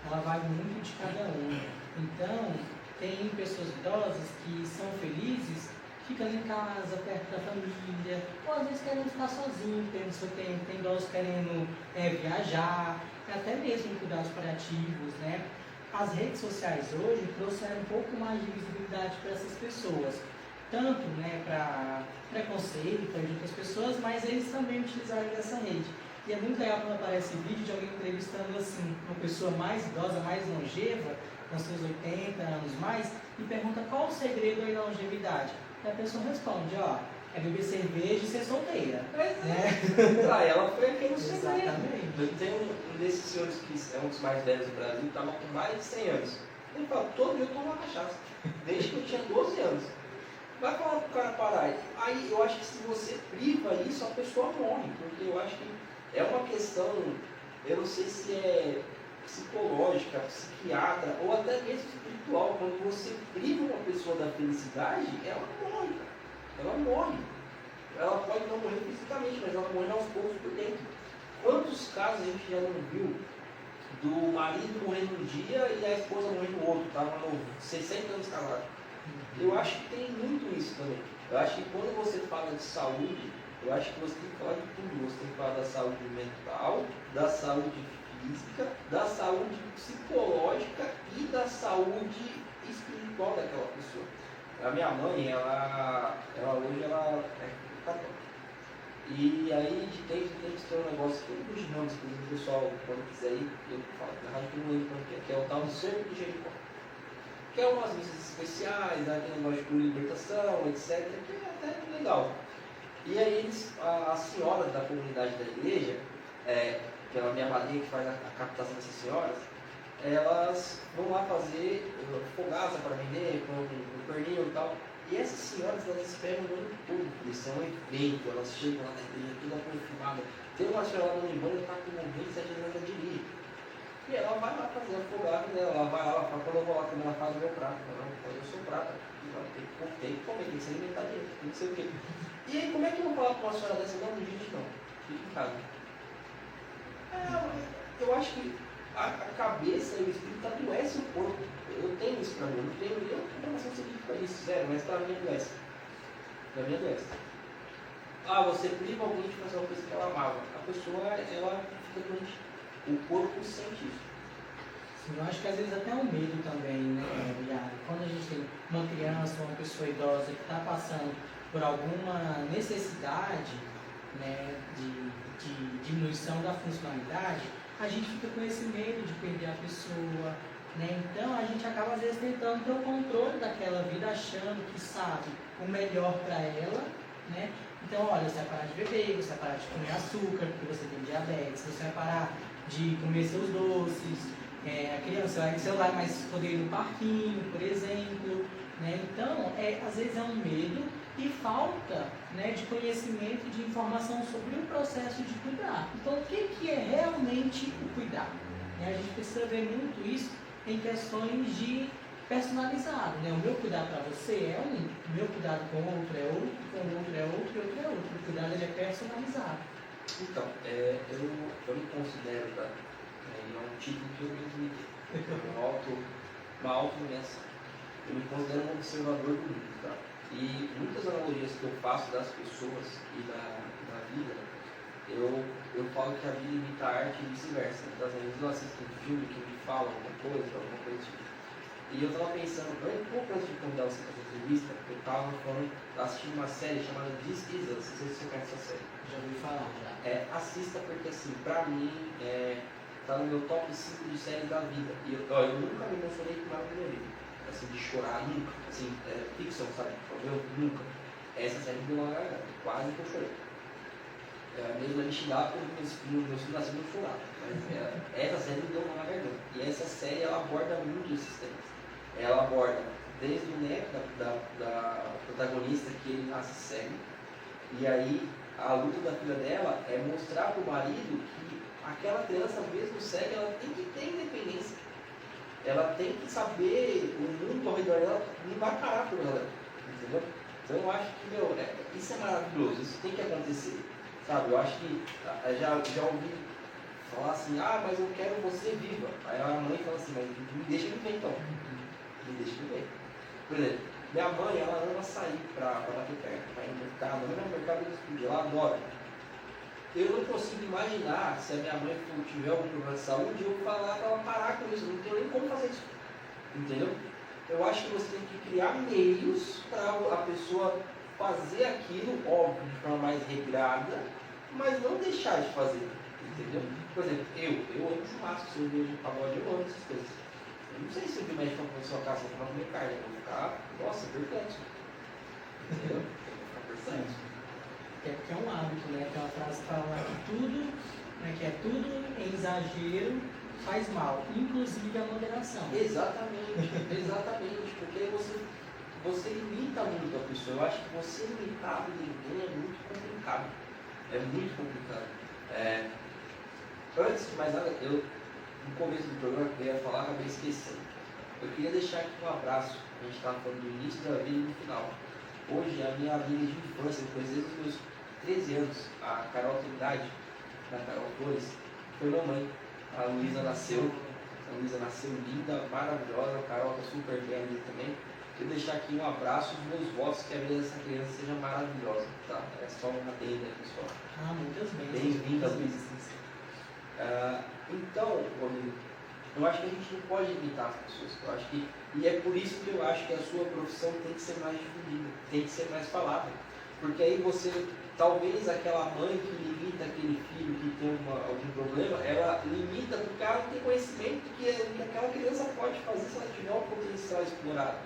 Ela vai muito de cada um. Então, tem pessoas idosas que são felizes ficando em casa, perto da família, ou às vezes querendo ficar sozinho, tendo seu tempo, tem idosos querendo viajar, até mesmo cuidados paliativos, né? As redes sociais hoje trouxeram um pouco mais de visibilidade para essas pessoas, tanto, né, para preconceito de outras pessoas, mas eles também utilizaram dessa rede. E é muito legal quando aparece vídeo de alguém entrevistando assim, uma pessoa mais idosa, mais longeva, com seus 80 anos mais, e pergunta qual o segredo aí da longevidade. E a pessoa responde, ó, é beber cerveja e ser solteira. Mas, né? ela foi aqui no segredo. Exatamente. Eu tenho um desses senhores que é um dos mais velhos do Brasil, estava com mais de 100 anos. Ele fala, todo dia eu tomo uma cachaça, desde que eu tinha 12 anos. Vai falar pro cara parar. Aí eu acho que se você priva isso, a pessoa morre, porque eu acho que é uma questão, eu não sei se é psicológica, psiquiatra ou até mesmo espiritual. Quando você priva uma pessoa da felicidade, ela morre, cara. Ela morre. Ela pode não morrer fisicamente, mas ela morre aos poucos por dentro. Quantos casos a gente já não viu do marido morrendo um dia e a esposa morrendo no outro? Estava 60 anos casado. Eu acho que tem muito isso também. Eu acho que quando você fala de saúde, eu acho que você tem que falar de tudo. Você tem que falar da saúde mental, da saúde física, da saúde psicológica e da saúde espiritual daquela pessoa. A minha mãe, ela hoje é católica. E aí de tempos em tempos tem um negócio que eu Ramos, inclusive o pessoal, quando quiser ir, eu falo na rádio que eu não lembro quando que é o tal do Cerco de Jericó. Que é umas missas especiais, aquele negócio de libertação, etc., que é até legal. E aí eles, as senhoras da comunidade da igreja, que é a minha madrinha que faz a captação dessas senhoras, elas vão lá fazer fogaça para vender, com pernil e tal. E essas senhoras, elas esperam o ano todo, isso é um evento, elas chegam lá na igreja toda perfumada. Tem uma senhora lá no Libano que está com 27 anos, ela dirige. E ela vai lá fazer a fogata dela, ela vai lá, ela fala, quando eu vou lá comer, ela faz o meu prato. Eu sou prato, tem que comer, tem que se alimentar direito, tem que ser o quê. E aí, como é que eu vou falar com uma senhora dessa? Não, gente, não, fica em casa. Eu acho que a cabeça e o espírito adoecem o corpo. Eu tenho isso pra mim, eu não tenho informação científica disso, zero, mas pra mim adoece. Pra mim adoece. Você priva alguém de fazer uma coisa que ela amava. A pessoa, ela fica doente. O corpo sente isso. Eu acho que às vezes até um medo também, né, Iago? Quando a gente tem uma criança ou uma pessoa idosa que está passando por alguma necessidade, né, de diminuição da funcionalidade, a gente fica com esse medo de perder a pessoa, né? Então a gente acaba às vezes tentando ter o controle daquela vida, achando que sabe o melhor para ela, né? Então, olha, você vai parar de beber, você vai parar de comer açúcar, porque você tem diabetes, você vai parar de comer seus doces, a criança vai, você vai mais poder ir no parquinho, por exemplo, né? Então, às vezes é um medo e falta, né, de conhecimento e de informação sobre o processo de cuidar. Então, o que é realmente o cuidar? A gente precisa ver muito isso em questões de personalizado, né? O meu cuidado para você é um, o meu cuidado com o outro é outro, com o outro é outro e outro é outro. O cuidado ele é personalizado. Então, eu me considero, tá? É um título que eu mesmo me dei, uma auto-nomeação. Eu me considero um observador do mundo, tá? E muitas analogias que eu faço das pessoas e da vida, eu falo que a vida imita a arte e vice-versa. Muitas vezes eu assisto um filme que me fala alguma coisa tipo. E eu estava pensando, um pouco antes de convidar você para essa entrevista, eu estava assistindo uma série chamada This Is Us, não sei se você conhece essa série. Já ouvi falar, já. Assista porque, assim, pra mim, tá no meu top 5 de séries da vida. E eu nunca me emocionei com nada na minha vida. Assim, de chorar, nunca. Assim, ficção, sabe? Eu nunca. Essa série me deu uma garganta, quase que eu chorei. Mesmo a gente xingar porque meus filhos nasceram no chorar. Mas essa série me deu uma garganta. E essa série, ela aborda muito esses temas. Ela aborda desde o neto da protagonista, que ele nasce cego, e aí a luta da filha dela é mostrar para o marido que aquela criança, mesmo cega, ela tem que ter independência. Ela tem que saber o mundo ao redor dela, não vai parar por ela, entendeu? Então eu acho que, isso é maravilhoso, isso tem que acontecer, sabe? Eu acho que já ouvi falar assim, mas eu quero você viva. Aí a mãe fala assim, mas me deixa viver então. Me deixa viver. Por exemplo, minha mãe, ela ama sair para bater perna, para ir no mercado, no mercado do estúdio, ela adora. Eu não consigo imaginar se a minha mãe tiver algum problema de saúde, eu falar para ela parar com isso, não tenho nem como fazer isso. Entendeu? Eu acho que você tem que criar meios para a pessoa fazer aquilo, óbvio, de forma mais regrada, mas não deixar de fazer. Entendeu? Por exemplo, eu amo churrasco, cerveja, pagode, eu amo essas coisas. Eu não sei se o médico for na sua casa para comer carne, eu vou ficar, nossa, perfeito. Entendeu? Eu vou ficar pensando. É porque é um hábito, né? Tem uma frase que fala que tudo, né, que é tudo em exagero faz mal, inclusive a moderação. Exatamente, exatamente, porque você limita muito a pessoa. Eu acho que você limitar ninguém é muito complicado. É muito complicado. Antes de mais nada, no começo do programa que eu ia falar, acabei esquecendo. Eu queria deixar aqui um abraço. A gente estava falando do início da vida e do final. Hoje, a minha vida de infância, eu conheci desde os meus 13 anos. A Carol tem idade, da Carol Torres, foi minha mãe. A Luísa nasceu linda, maravilhosa. A Carol está super bem ali também. Queria deixar aqui um abraço e os meus votos que a vida dessa criança seja maravilhosa. Tá? É só uma adenda, né, pessoal? Muitas bênçãos. Bem-vinda, Luísa. Então, Rodrigo, eu acho que a gente não pode limitar as pessoas. Eu acho que, e é por isso que eu acho que a sua profissão tem que ser mais difundida, tem que ser mais falada. Porque aí você, talvez aquela mãe que limita aquele filho que tem algum problema, ela limita porque ela não tem conhecimento do que aquela criança pode fazer se ela tiver um potencial explorado.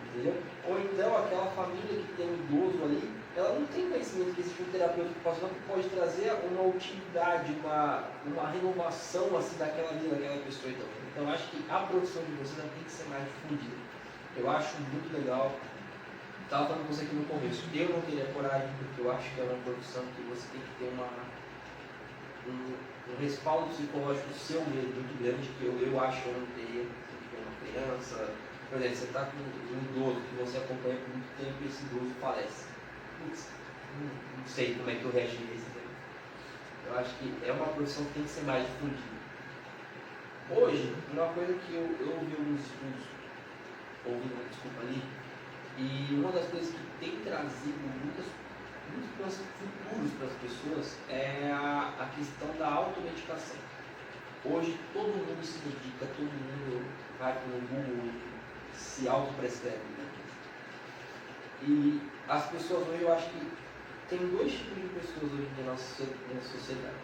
Entendeu? Ou então aquela família que tem um idoso ali, ela não tem conhecimento que existe um terapeuta ocupacional que pode trazer uma utilidade, uma renovação assim, daquela vida, daquela pessoa. Então eu acho que a profissão de vocês tem que ser mais difundida. Eu acho muito legal. Estava falando com você aqui no começo, eu não teria coragem, porque eu acho que é uma profissão que você tem que ter um respaldo psicológico seu mesmo muito grande, que eu acho que eu não teria. Tem que ter uma criança, por exemplo, você está com um idoso que você acompanha por muito tempo e esse idoso falece. Putz, não sei como é que eu reagiria a esse tempo. Eu acho que é uma profissão que tem que ser mais difundida. Hoje, uma coisa que eu ouvi alguns estudos, ali, e uma das coisas que tem trazido muitos planos futuros para as pessoas é a questão da automedicação. Hoje todo mundo se dedica, todo mundo vai para o Google e se autoprescreve. Né? E as pessoas hoje, eu acho que tem dois tipos de pessoas hoje na nossa sociedade.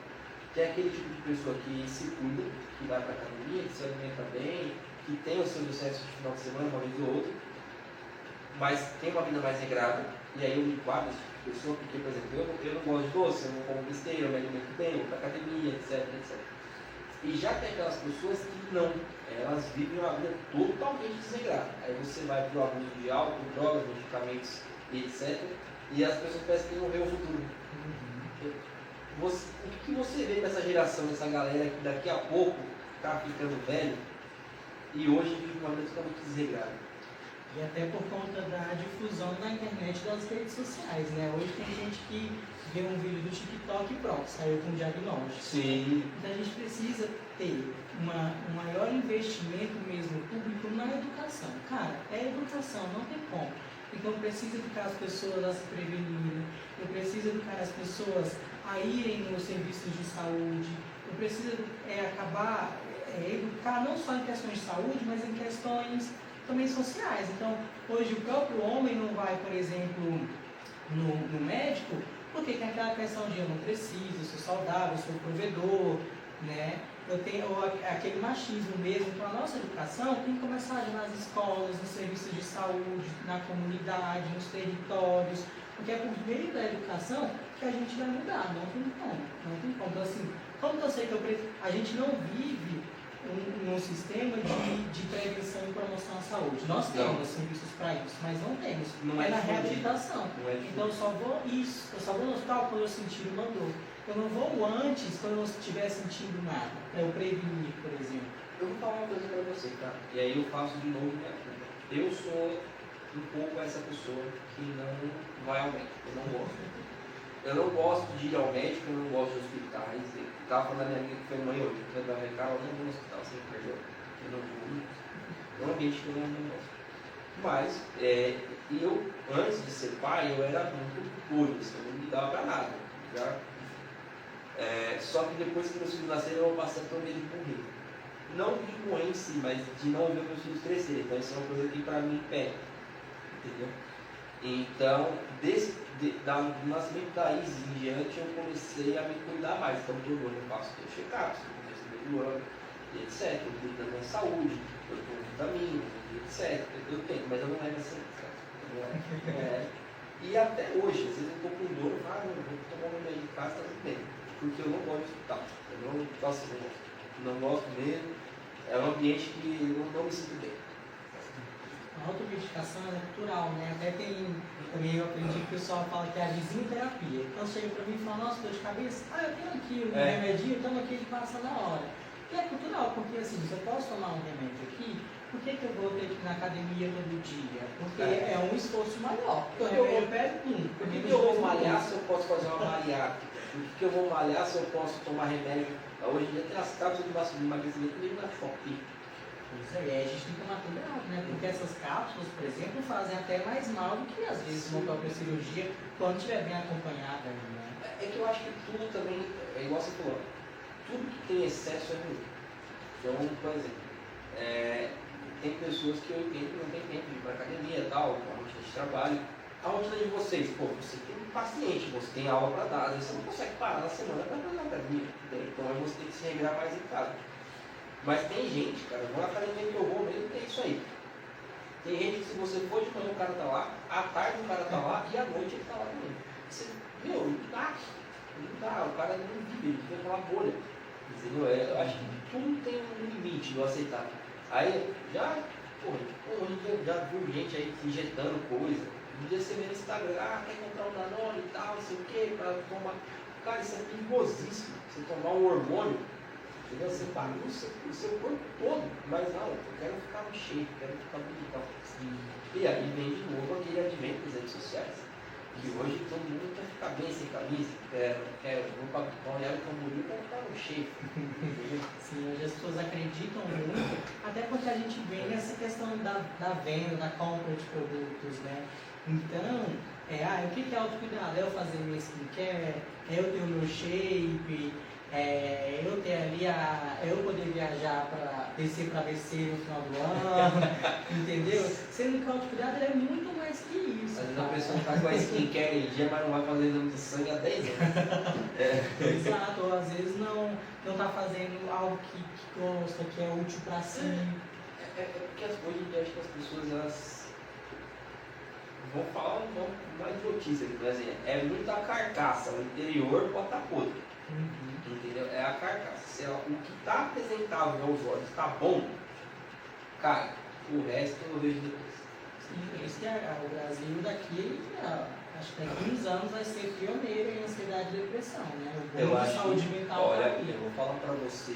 Tem aquele tipo de pessoa que se cuida, que vai para a academia, que se alimenta bem, que tem os seus excessos de final de semana, uma vez ou outra, mas tem uma vida mais regrada, e aí eu me enquadro esse tipo de pessoa, porque, por exemplo, eu não gosto de doce, eu não como besteira, eu me alimento bem, eu vou para a academia, etc, etc. E já tem aquelas pessoas que não, elas vivem uma vida totalmente desregrada. Aí você vai para o abuso de álcool, drogas, medicamentos, etc. E as pessoas parecem que não vê o futuro. O que você vê dessa geração, dessa galera que daqui a pouco está ficando velho e hoje vive uma vida totalmente desregrada? E até por conta da difusão na internet das redes sociais, né? Hoje tem gente que vê um vídeo do TikTok e pronto, saiu com um diagnóstico. Sim. Então a gente precisa ter um maior investimento mesmo público na educação. Cara, é educação, não tem como. Então precisa educar as pessoas a se prevenirem, eu preciso educar as pessoas a irem nos serviços de saúde, eu preciso educar não só em questões de saúde, mas em questões também sociais. Então, hoje o próprio homem não vai, por exemplo, no médico, porque tem aquela questão de eu não preciso, eu sou saudável, eu sou provedor, né? Eu tenho aquele machismo mesmo. Então, a nossa educação tem que começar já nas escolas, nos serviços de saúde, na comunidade, nos territórios, porque é por meio da educação que a gente vai mudar. Não tem como. Então, assim, como que eu sei que a gente não vive um sistema de prevenção e promoção à saúde? Nós temos serviços para isso, mas não temos. Não é na reabilitação. Então eu só vou no hospital quando eu sentir uma dor. Eu não vou antes quando eu não estiver sentindo nada, para eu prevenir, por exemplo. Eu vou falar uma coisa para você, tá? E aí eu faço de novo minha culpa. Eu sou um pouco essa pessoa que não vai ao médico. Eu não gosto de ir ao médico, eu não gosto de hospitais. Eu estava falando da minha amiga que foi mãe hoje. Eu falei, Carol, eu não vou no hospital, você me perdeu. Eu não vou. É um ambiente que eu não gosto. Mas, eu, antes de ser pai, eu era muito puro, assim, eu não me dava para nada. Só que depois que meus filhos nasceram, eu passei a ter medo de morrer. Não de morrer em si, mas de não ver meus filhos crescerem. Então, isso é uma coisa que para mim impede. Entendeu? Então, do nascimento da Isis em diante, eu comecei a me cuidar mais. Então, todo ano eu faço check-ups, no começo do ano, e etc. Eu cuido da minha saúde, eu tomo vitaminas, etc. Eu tenho, mas eu não levo essa. E até hoje, às vezes eu tô com dor, eu vou tomar um remédio em casa, tá tudo bem. Porque eu não gosto de hospital. Eu não gosto mesmo. É um ambiente que eu não me sinto bem. A automedicação é natural, né? Até também eu aprendi que o pessoal fala que é a vizinha terapia. Então chega pra mim e fala, nossa, dor de cabeça, eu tenho aqui um remedinho, toma aqui e passa na hora. E é cultural, porque assim, se eu posso tomar um remédio aqui, por que eu vou ter que ir na academia todo dia? Porque é um esforço maior. Porque o remédio pega Por que eu vou malhar se eu posso fazer uma bariátrica? Por que eu vou malhar se eu posso tomar remédio? Hoje em dia tem as cápsulas de emagrecimento mesmo na Shopee. Isso aí, a gente tem que tomar cuidado, né? Porque essas cápsulas, por exemplo, fazem até mais mal do que às vezes uma própria cirurgia, quando estiver bem acompanhada. Né? É que eu acho que tudo também, é igual você falou, tudo que tem excesso é ruim. Então, por exemplo, tem pessoas que eu entendo que não tem tempo de ir para academia e tal, a rotina de trabalho. A rotina de vocês, você tem um paciente, você tem aula para dar, às vezes você não consegue parar na semana para fazer academia. Então você tem que se regrar mais em casa. Mas tem gente, cara, na academia que eu vou mesmo tem isso aí. Tem gente que se você for de manhã o cara tá lá, à tarde o cara tá lá e à noite ele tá lá também. Não dá, o cara não vive, ele fica naquela bolha. Entendeu? Eu acho que tudo tem um limite do aceitar. Aí hoje em dia já viu gente aí injetando coisa. Um dia você vê no Instagram, quer comprar um Danone e tal, não sei o que, para tomar. Cara, isso é perigosíssimo. Você tomar um hormônio, entendeu? Você bagunça o seu corpo todo. Mas não, eu quero ficar no shape, quero ficar bonitão. E aí vem de novo aquele advento das redes sociais. Que hoje todo mundo quer ficar bem sem camisa, vou para balneário Camboriú para ficar no shape. Sim, hoje as pessoas acreditam muito, até porque a gente vê nessa questão da venda, da compra de produtos, né? Então, o que é autocuidado? É eu fazer minha skincare, é eu ter o meu shape, eu ter ali eu poder viajar para descer para ABC no final do ano, entendeu? Sendo que o autocuidado é muito mais que isso. Às vezes a pessoa está com a skincare em dia, mas não vai fazer exame de sangue há 10 anos. Exato, ou às vezes não está fazendo algo que gosta, que é útil para si. Porque hoje em dia acho que as pessoas elas vão falar uma idiotice aqui, mas é muita carcaça, o interior pode estar podre. Entendeu? É a carcaça. Se o que está apresentável aos olhos está bom, cara, o resto eu vejo depois. Sim, esse o Brasil daqui, acho que daqui uns anos vai ser pioneiro em ansiedade e depressão, né? Eu acho saúde mental. Olha, eu vou falar para você,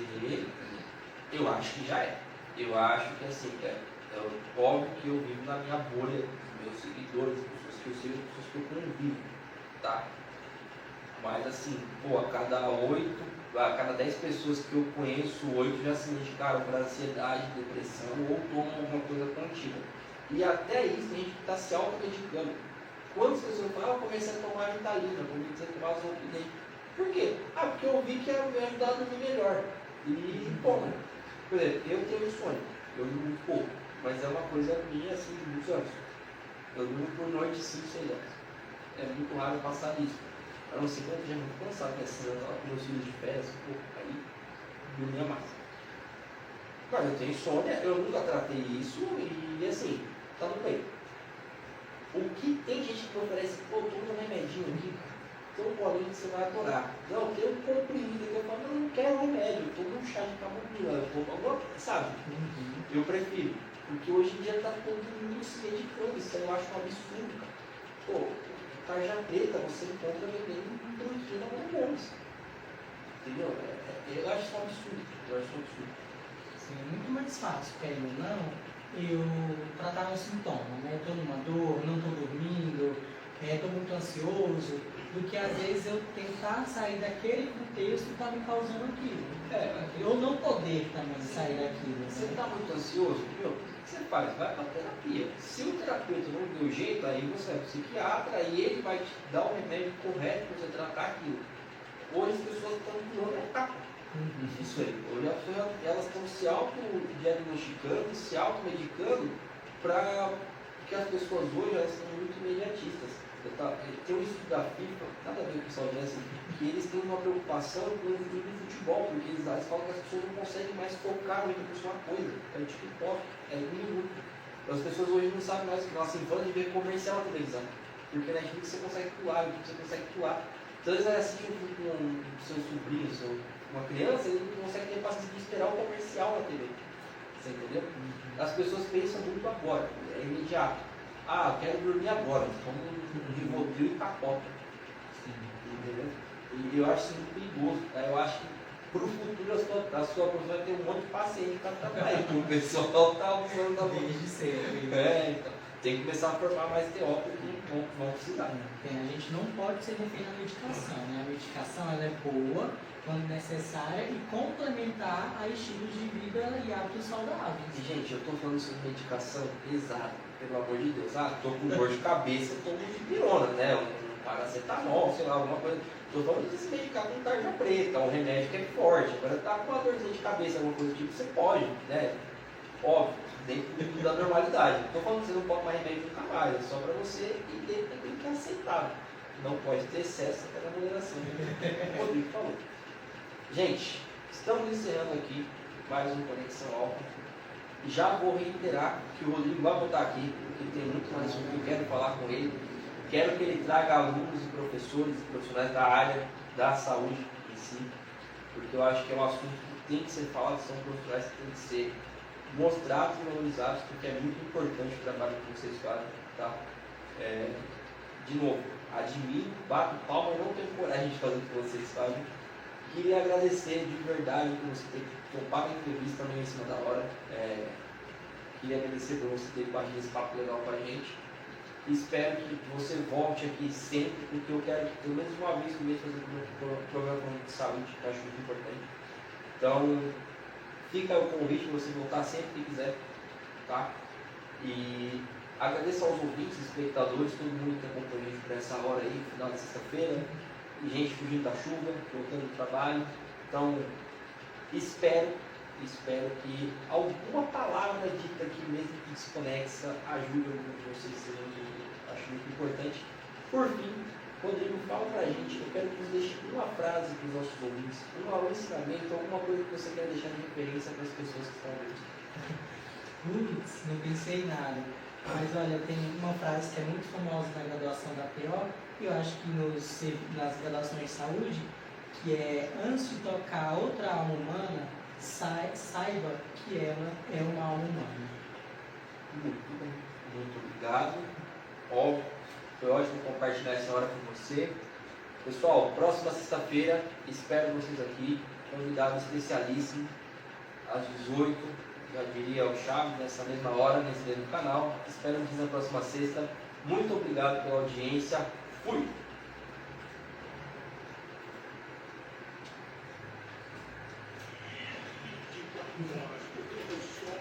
eu acho que já é. Eu acho que assim, é óbvio que eu vivo na minha bolha, meus seguidores, pessoas que eu sigo, pessoas que eu convivo, tá? Mas assim, a cada 10 pessoas que eu conheço, 8 já se indicaram para ansiedade, depressão ou tomam alguma coisa contínua. E até isso tem gente que está se automedicando. Quantas pessoas falam, eu comecei a tomar Ritalina, comecei a tomar Zolpidem. Por quê? Porque eu vi que ia me ajudar a dormir melhor. E, bom, por exemplo, eu tenho insônia, eu durmo pouco, mas é uma coisa minha assim de muitos anos. Eu durmo por noite 5, 6 horas. É muito raro passar isso. A não ser que eu esteja muito cansado, né? Assim, eu estava com meus filhos de férias, aí dormia mais. Mas eu tenho insônia, eu nunca tratei isso e assim, tá tudo bem. O que tem gente que oferece, toma um remedinho aqui, tem um bolinho que você vai adorar. Não, tem um comprimido que eu falo, eu não quero remédio, eu tomo um chá de camomila, eu tomo alguma coisa, sabe? Eu prefiro, porque hoje em dia tá todo mundo se medicando, isso aí eu acho um absurdo, cara. Tarja preta, você encontra vendendo cloroquina hormônios. Entendeu? Eu acho isso um absurdo. Sim, é muito mais fácil, querendo ou não, eu tratar um sintoma, né? Estou numa dor, não estou dormindo, estou muito ansioso, do que às vezes eu tentar sair daquele contexto que está me causando aquilo. Eu não poder também sair daquilo. Né? Você está muito ansioso, o que você faz? Vai para terapia. Se o terapeuta não deu jeito, aí você é psiquiatra e ele vai te dar o remédio correto para você tratar aquilo. Hoje as pessoas estão pulando a etapa. Isso aí. Hoje elas estão se auto-diagnosticando, se automedicando, porque as pessoas hoje elas são muito imediatistas. Tem um estudo da FIFA, nada a ver com o pessoal dessa, que eles têm uma preocupação com o futebol, porque eles falam que as pessoas não conseguem mais focar muito em uma coisa. É o TikTok, é um minuto. As pessoas hoje não sabem mais que nossa infância de ver comercial na televisão. Porque na Netflix você consegue pular, você consegue pular. Então, às vezes, vai assistir um filme com o seu sobrinho, uma criança, ele não consegue ter paciência de esperar o comercial na TV. Você entendeu? As pessoas pensam muito agora, é imediato. Ah, eu quero dormir agora, como um Rivotril e capota. Entendeu? E eu acho isso muito perigoso. Tá? Eu acho que para o futuro a sua profissão vai ter um monte de paciente para trabalhar. O pessoal está usando a Desde cedo. então. Tem que começar a formar mais teórico que vão precisar. A gente não pode ser refém da medicação, né? A medicação ela é boa quando necessária e complementar a estilos de vida e hábitos saudáveis. E, gente, eu estou falando sobre medicação pesada, pelo amor de Deus. Ah, estou com dor de cabeça, eu tomo dipirona, né? Um paracetamol, sei lá, alguma coisa. Estou falando de se medicar com tarja preta, um remédio que é forte. Agora tá com uma dorzinha de cabeça, alguma coisa do tipo, você pode, né? Óbvio, dentro da normalidade. Estou falando que você não pode tomar remédio nunca mais, é só para você e dentro daquilo que é aceitável. Não pode ter excesso até na moderação. O Rodrigo falou. Gente, estamos encerrando aqui mais um Conexão Alfa. E já vou reiterar que o Rodrigo vai voltar aqui, porque tem muito mais sobre que eu quero falar com ele. Quero que ele traga alunos e professores e profissionais da área da saúde em si, porque eu acho que é um assunto que tem que ser falado, são profissionais que têm que ser mostrados e valorizados, porque é muito importante o trabalho que vocês fazem. Tá? De novo, admiro, bato palma e não tenho coragem de fazer o que vocês fazem. Queria agradecer de verdade por você ter topado a entrevista também em cima da hora. Queria agradecer por você ter batido esse papo legal com a gente. Espero que você volte aqui sempre, porque eu quero, pelo menos uma vez por mês, fazer um programa de saúde, que eu acho muito importante. Então, fica o convite para você voltar sempre que quiser, tá? E agradeço aos ouvintes, espectadores, todo mundo que acompanhou a gente por essa hora aí, final de sexta-feira, e gente fugindo da chuva, voltando do trabalho. Então, espero que alguma palavra dita aqui mesmo que desconexa ajude vocês, acho muito importante. Por fim, Rodrigo, fala pra gente, eu quero que você deixe uma frase para os nossos ouvintes, um ensinamento, alguma coisa que você quer deixar de referência para as pessoas que estão ouvindo. Putz, não pensei em nada. Mas olha, tem uma frase que é muito famosa na graduação da PO, e eu acho que nas graduações de saúde, que é antes de tocar outra alma humana, saiba que ela é uma alma humana. Muito obrigado. Óbvio, foi ótimo compartilhar essa hora com você. Pessoal, próxima sexta-feira, espero vocês aqui. Convidado especialíssimo, às 18h, já diria o Chaves, nessa mesma hora, nesse mesmo canal. Espero vocês na próxima sexta. Muito obrigado pela audiência. Fui! Nós, porque eu só